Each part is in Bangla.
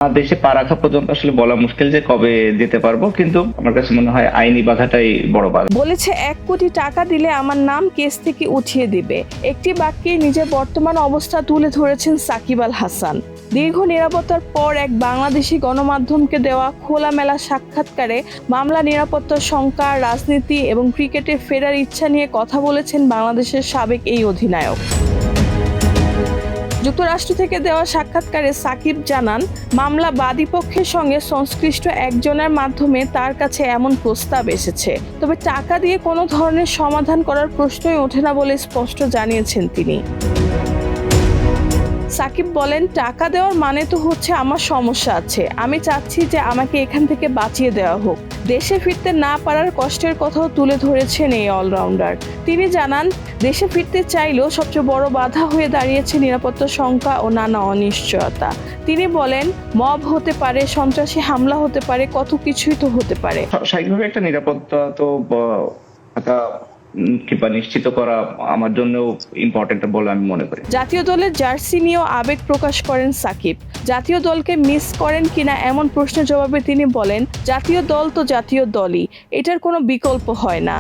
দেশে পা রাখা পর্যন্ত আসলে বলা মুশকিল যে কবে যেতে পারবো, কিন্তু আমার কাছে মনে হয় আইনি বাধাটাই বড় বাধা। বলেছে 1 কোটি টাকা দিলে আমার নাম কেস থেকে উঠিয়ে দিবে। একটি বাক্যে নিজের বর্তমান অবস্থা তুলে ধরেছেন সাকিব আল হাসান। দীর্ঘ নিরাপত্তার পর এক বাংলাদেশি গণমাধ্যমকে দেওয়া খোলামেলা সাক্ষাৎকারে মামলা, নিরাপত্তার শঙ্কা, রাজনীতি এবং ক্রিকেটে ফেরার ইচ্ছা নিয়ে কথা বলেছেন বাংলাদেশের সাবেক এই অধিনায়ক। যুক্তরাষ্ট্র থেকে দেওয়া সাক্ষাৎকারে সাকিব জানান, মামলা বাদীপক্ষের সঙ্গে সংশ্লিষ্ট একজনের মাধ্যমে তার কাছে এমন প্রস্তাব এসেছে, তবে টাকা দিয়ে কোনো ধরনের সমাধান করার প্রশ্নই ওঠে না বলে স্পষ্ট জানিয়েছেন তিনি। সাকিব বলেন, টাকা দেওয়ার মানে তো হচ্ছে আমার সমস্যা আছে, আমি চাচ্ছি যে আমাকে এখান থেকে বাঁচিয়ে দেওয়া হোক। দেশে ফিরতে না পারার কষ্টের কথাও তুলে ধরেছেন এই অলরাউন্ডার। তিনি জানান, দেশে ফিরতে চাইলেও সবচেয়ে বড় বাধা হয়ে দাঁড়িয়েছে নিরাপত্তা শঙ্কা ও নানা অনিশ্চয়তা। তিনি বলেন, মব হতে পারে, সন্ত্রাসী হামলা হতে পারে, কত কিছুই তো হতে পারে। স্বাভাবিকভাবে একটা নিরাপত্তা তো একটা কিংবা নিশ্চিত করা আমার জন্য ইম্পর্টেন্ট বলে আমি মনে করি। জাতীয় দলের জার্সি নিয়েও আবেগ প্রকাশ করেন সাকিব। জাতীয় দলকে মিস করেন কিনা এমন প্রশ্নের জবাবে তিনি বলেন, জাতীয় দল তো জাতীয় দলই, এটার কোনো বিকল্প হয় না।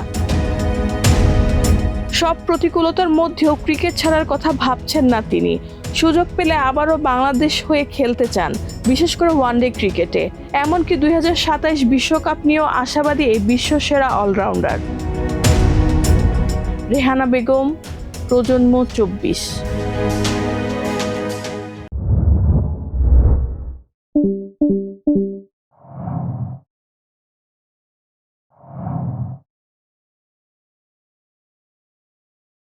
সব প্রতিকূলতার মধ্যেও ক্রিকেট ছাড়ার কথা ভাবছেন না তিনি। সুযোগ পেলে আবারও বাংলাদেশ হয়ে খেলতে চান, বিশেষ করে ওয়ানডে ক্রিকেটে। এমনকি 2027 বিশ্বকাপ নিয়েও আশাবাদী এই বিশ্বসেরা অলরাউন্ডার। রেহানা বেগম, প্রজন্ম 24।